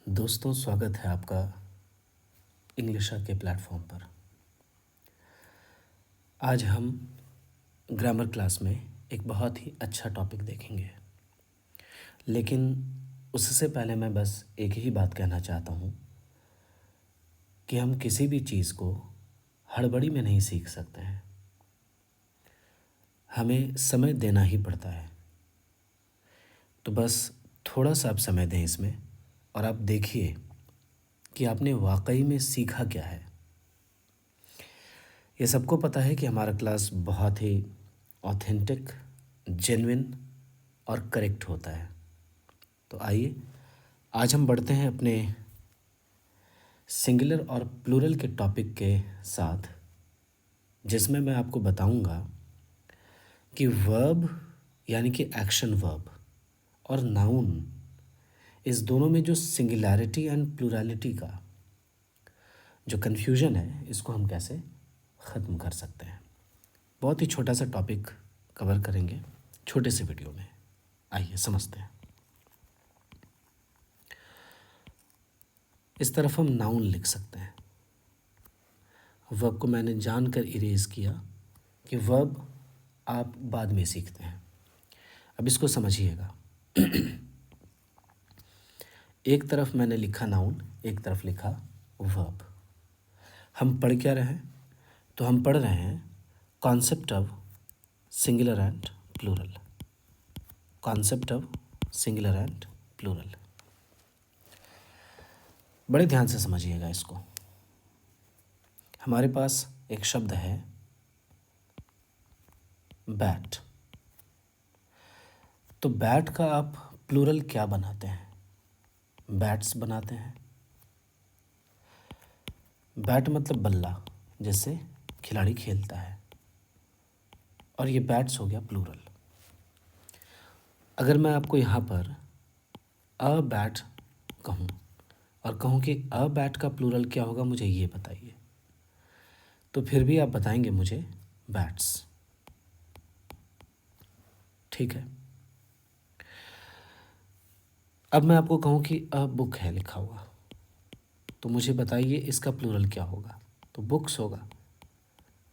दोस्तों, स्वागत है आपका इंग्लिशा के प्लेटफॉर्म पर। आज हम ग्रामर क्लास में एक बहुत ही अच्छा टॉपिक देखेंगे, लेकिन उससे पहले मैं बस एक ही बात कहना चाहता हूँ कि हम किसी भी चीज़ को हड़बड़ी में नहीं सीख सकते हैं। हमें समय देना ही पड़ता है। तो बस थोड़ा सा आप समय दें इसमें और आप देखिए कि आपने वाकई में सीखा क्या है। ये सबको पता है कि हमारा क्लास बहुत ही ऑथेंटिक, जेन्युइन और करेक्ट होता है। तो आइए आज हम बढ़ते हैं अपने सिंगुलर और प्लूरल के टॉपिक के साथ, जिसमें मैं आपको बताऊंगा कि वर्ब यानी कि एक्शन वर्ब और नाउन, इस दोनों में जो सिंगुलैरिटी एंड प्लूरैलिटी का जो कन्फ्यूजन है, इसको हम कैसे ख़त्म कर सकते हैं। बहुत ही छोटा सा टॉपिक कवर करेंगे छोटे से वीडियो में। आइए समझते हैं। इस तरफ हम नाउन लिख सकते हैं। वर्ब को मैंने जानकर इरेज किया कि वर्ब आप बाद में सीखते हैं। अब इसको समझिएगा। एक तरफ मैंने लिखा नाउन, एक तरफ लिखा वर्ब। हम पढ़ क्या रहे हैं? तो हम पढ़ रहे हैं concept of singular and plural. Concept of singular and plural. बड़े ध्यान से समझिएगा इसको। हमारे पास एक शब्द है बैट। तो बैट का आप प्लूरल क्या बनाते हैं? बैट्स बनाते हैं। बैट मतलब बल्ला, जिससे खिलाड़ी खेलता है, और ये बैट्स हो गया प्लूरल। अगर मैं आपको यहाँ पर अ बैट कहूँ और कहूँ कि अ बैट का प्लूरल क्या होगा, मुझे ये बताइए, तो फिर भी आप बताएंगे मुझे बैट्स। ठीक है। अब मैं आपको कहूँ कि अ बुक है लिखा हुआ, तो मुझे बताइए इसका प्लूरल क्या होगा। तो बुक्स होगा,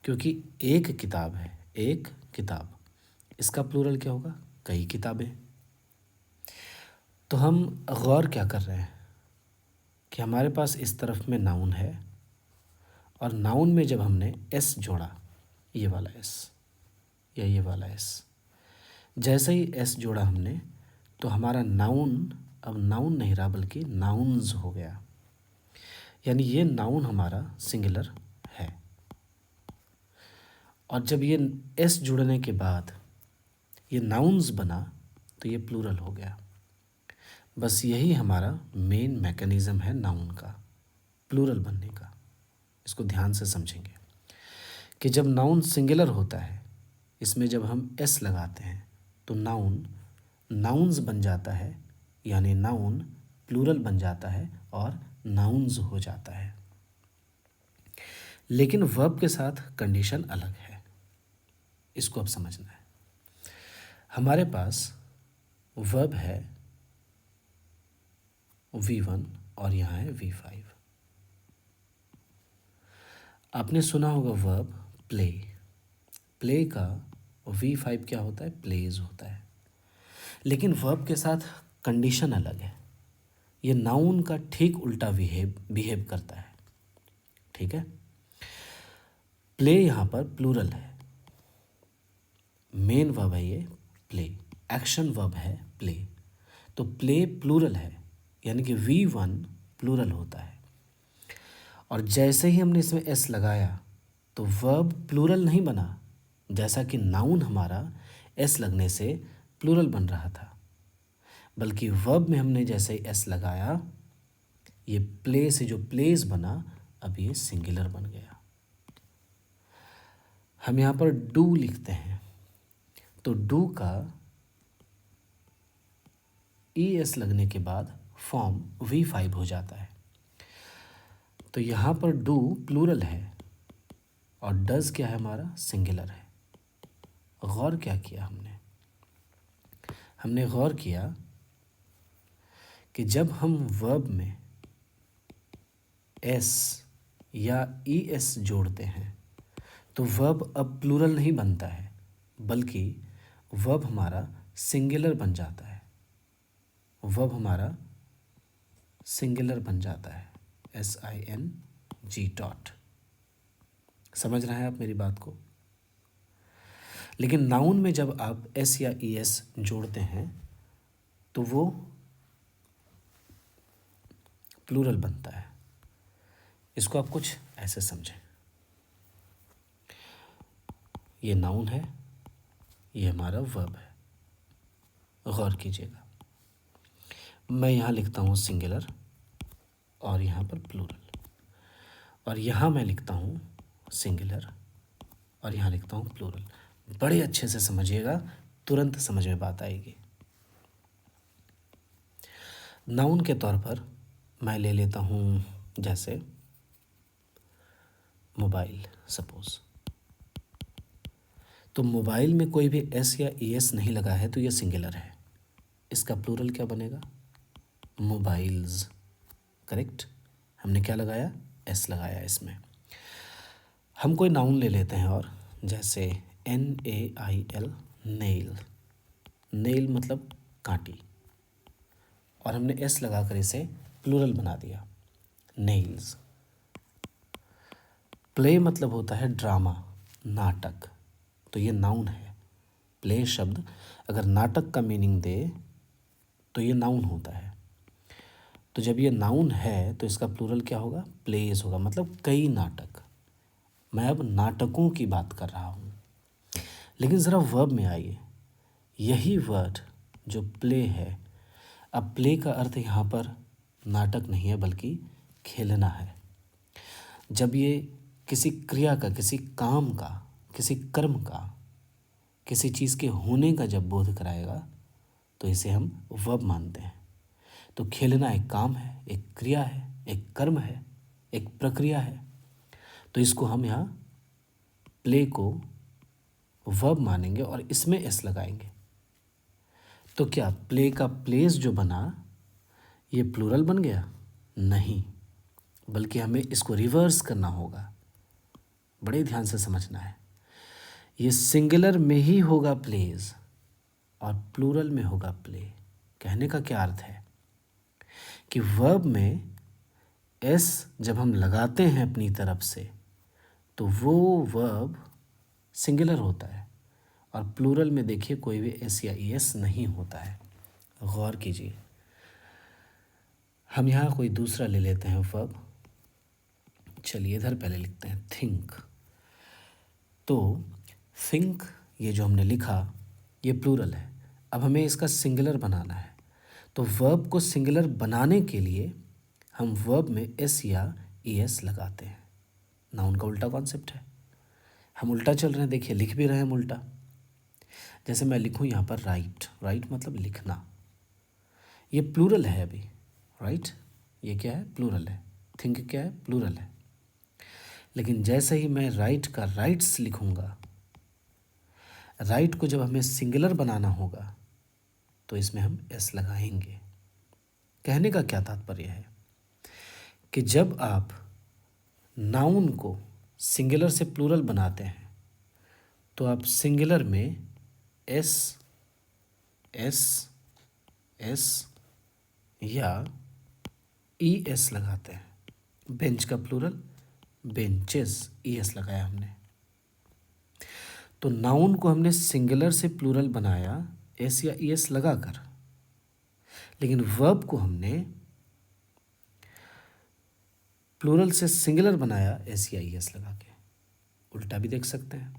क्योंकि एक किताब है, एक किताब। इसका प्लूरल क्या होगा? कई किताबें। तो हम गौर क्या कर रहे हैं कि हमारे पास इस तरफ में नाउन है, और नाउन में जब हमने एस जोड़ा, ये वाला एस या ये वाला एस, जैसे ही एस जोड़ा हमने, तो हमारा नाउन अब नाउन नहीं रहा बल्कि नाउन्स हो गया। यानी ये नाउन हमारा सिंगुलर है। और जब ये एस जुड़ने के बाद ये नाउन्स बना, तो ये प्लूरल हो गया। बस यही हमारा मेन मैकेनिज़्म है नाउन का, प्लूरल बनने का। इसको ध्यान से समझेंगे कि जब नाउन सिंगुलर होता है, इसमें जब हम एस लगाते हैं, तो नाउन नाउन्स बन जाता है, यानी नाउन प्लूरल बन जाता है और नाउन्स हो जाता है। लेकिन वर्ब के साथ कंडीशन अलग है, इसको अब समझना है। हमारे पास वर्ब है V1 और यहाँ है V5। आपने सुना होगा वर्ब प्ले। प्ले का V5 क्या होता है? प्लेज होता है। लेकिन वर्ब के साथ कंडीशन अलग है। ये नाउन का ठीक उल्टा बिहेव करता है। ठीक है। प्ले यहाँ पर प्लूरल है, मेन वर्ब है ये प्ले, एक्शन वर्ब है प्ले। तो प्ले प्लूरल है, यानी कि V1 प्लूरल होता है। और जैसे ही हमने इसमें एस लगाया, तो वर्ब प्लूरल नहीं बना, जैसा कि नाउन हमारा एस लगने से प्लूरल बन रहा था, बल्कि वर्ब में हमने जैसे एस लगाया, ये प्ले से जो प्लेस बना, अब ये सिंगुलर बन गया। हम यहाँ पर डू लिखते हैं, तो डू का ES लगने के बाद फॉर्म V5 हो जाता है। तो यहाँ पर डू प्लूरल है और डज क्या है? हमारा सिंगुलर है। गौर क्या किया हमने? हमने गौर किया कि जब हम वर्ब में एस या ई एस जोड़ते हैं तो वर्ब अब प्लूरल नहीं बनता है, बल्कि वर्ब हमारा सिंगुलर बन जाता है। वर्ब हमारा सिंगुलर बन जाता है, SING. समझ रहे हैं आप मेरी बात को? लेकिन नाउन में जब आप एस या ई एस जोड़ते हैं तो वो प्लूरल बनता है। इसको आप कुछ ऐसे समझें, ये नाउन है, ये हमारा वर्ब है। गौर कीजिएगा, मैं यहाँ लिखता हूँ सिंगुलर और यहाँ पर प्लूरल, और यहाँ मैं लिखता हूँ सिंगुलर और यहाँ लिखता हूँ प्लूरल। बड़े अच्छे से समझिएगा, तुरंत समझ में बात आएगी। नाउन के तौर पर मैं ले लेता हूँ जैसे मोबाइल, सपोज। तो मोबाइल में कोई भी एस या ई एस नहीं लगा है तो ये सिंगुलर है। इसका प्लूरल क्या बनेगा? मोबाइल्स। करेक्ट, हमने क्या लगाया? एस लगाया इसमें। हम कोई नाउन ले लेते हैं और जैसे NAIL, नेल। नेल मतलब कांटी, और हमने एस लगाकर इसे प्लूरल बना दिया, नेल्स। प्ले मतलब होता है ड्रामा, नाटक, तो ये नाउन है। प्ले शब्द अगर नाटक का मीनिंग दे तो ये नाउन होता है। तो जब ये नाउन है तो इसका प्लूरल क्या होगा? प्लेस होगा, मतलब कई नाटक। मैं अब नाटकों की बात कर रहा हूँ। लेकिन ज़रा वर्ब में आइए, यही वर्ड जो प्ले है, अब प्ले का अर्थ यहाँ पर नाटक नहीं है बल्कि खेलना है। जब ये किसी क्रिया का, किसी काम का, किसी कर्म का, किसी चीज़ के होने का जब बोध कराएगा तो इसे हम वर्ब मानते हैं। तो खेलना एक काम है, एक क्रिया है, एक कर्म है, एक प्रक्रिया है, तो इसको हम यहाँ प्ले को वर्ब मानेंगे और इसमें एस लगाएंगे। तो क्या प्ले का प्लेस जो बना ये प्लूरल बन गया? नहीं, बल्कि हमें इसको रिवर्स करना होगा। बड़े ध्यान से समझना है, ये सिंगुलर में ही होगा प्लेस और प्लूरल में होगा प्ले। कहने का क्या अर्थ है कि वर्ब में एस जब हम लगाते हैं अपनी तरफ से तो वो वर्ब सिंगुलर होता है, और प्लूरल में देखिए कोई भी एस या ई एस नहीं होता है। गौर कीजिए, हम यहाँ कोई दूसरा ले लेते हैं वर्ब। चलिए इधर पहले लिखते हैं थिंक। तो थिंक ये जो हमने लिखा ये प्लूरल है। अब हमें इसका सिंगुलर बनाना है, तो वर्ब को सिंगुलर बनाने के लिए हम वर्ब में एस या ई एस लगाते हैं। नाउन का उल्टा कॉन्सेप्ट है, हम उल्टा चल रहे हैं। देखिए लिख भी रहे हैं हम उल्टा। जैसे मैं लिखूं यहाँ पर राइट, राइट मतलब लिखना, ये प्लूरल है अभी, राइट ये क्या है? प्लूरल है। थिंक क्या है? प्लूरल है। लेकिन जैसे ही मैं राइट का राइट्स लिखूंगा, राइट को जब हमें सिंगुलर बनाना होगा तो इसमें हम एस लगाएंगे। कहने का क्या तात्पर्य है कि जब आप नाउन को सिंगुलर से प्लूरल बनाते हैं तो आप सिंगुलर में एस, एस, एस या ई एस लगाते हैं। बेंच का प्लूरल बेंचेस, ई एस लगाया हमने। तो नाउन को हमने सिंगुलर से प्लूरल बनाया एस या ई एस लगाकर, लेकिन वर्ब को हमने प्लूरल से सिंगुलर बनाया एस या ई एस लगा के। उल्टा भी देख सकते हैं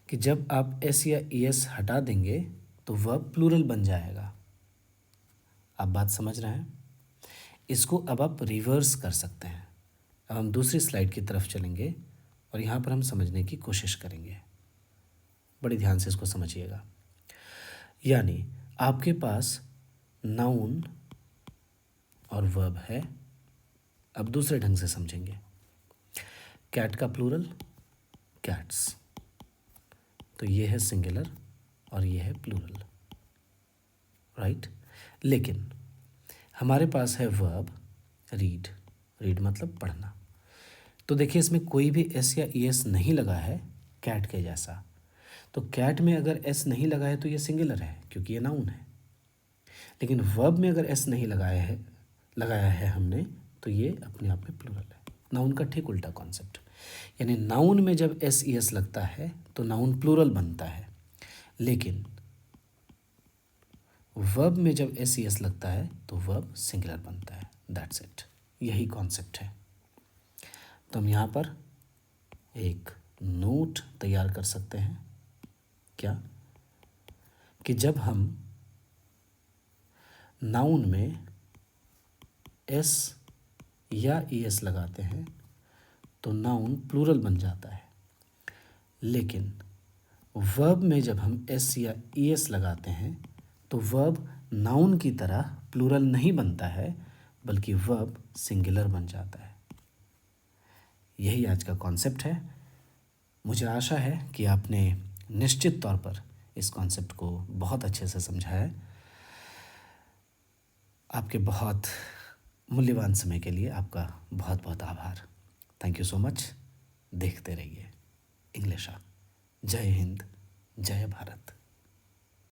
कि जब आप एस या ई एस हटा देंगे तो वर्ब प्लूरल बन जाएगा। आप बात समझ रहे हैं? इसको अब आप रिवर्स कर सकते हैं। अब हम दूसरी स्लाइड की तरफ चलेंगे और यहाँ पर हम समझने की कोशिश करेंगे। बड़े ध्यान से इसको समझिएगा। यानी आपके पास नाउन और वर्ब है। अब दूसरे ढंग से समझेंगे। कैट का प्लूरल कैट्स, तो ये है सिंगुलर और ये है प्लूरल, राइट। लेकिन हमारे पास है वर्ब रीड, रीड मतलब पढ़ना। तो देखिए इसमें कोई भी एस या ई एस नहीं लगा है कैट के जैसा। तो कैट में अगर एस नहीं लगा है तो ये सिंगुलर है क्योंकि ये नाउन है। लेकिन वर्ब में अगर एस नहीं लगाया है हमने तो ये अपने आप में प्लूरल है। नाउन का ठीक उल्टा कॉन्सेप्ट, यानी नाउन में जब एस ई एस लगता है तो नाउन प्लूरल बनता है, लेकिन वर्ब में जब एस ई एस लगता है तो वर्ब सिंगुलर बनता है। दैट्स इट, यही कॉन्सेप्ट है। तो हम यहाँ पर एक नोट तैयार कर सकते हैं, क्या कि जब हम नाउन में एस या ई एस लगाते हैं तो नाउन प्लूरल बन जाता है, लेकिन वर्ब में जब हम एस या ई एस लगाते हैं तो वर्ब नाउन की तरह प्लूरल नहीं बनता है, बल्कि वर्ब सिंगुलर बन जाता है। यही आज का कॉन्सेप्ट है। मुझे आशा है कि आपने निश्चित तौर पर इस कॉन्सेप्ट को बहुत अच्छे से समझा है। आपके बहुत मूल्यवान समय के लिए आपका बहुत बहुत आभार। Thank you so much. देखते रहिए इंग्लिश। जय हिंद, जय भारत।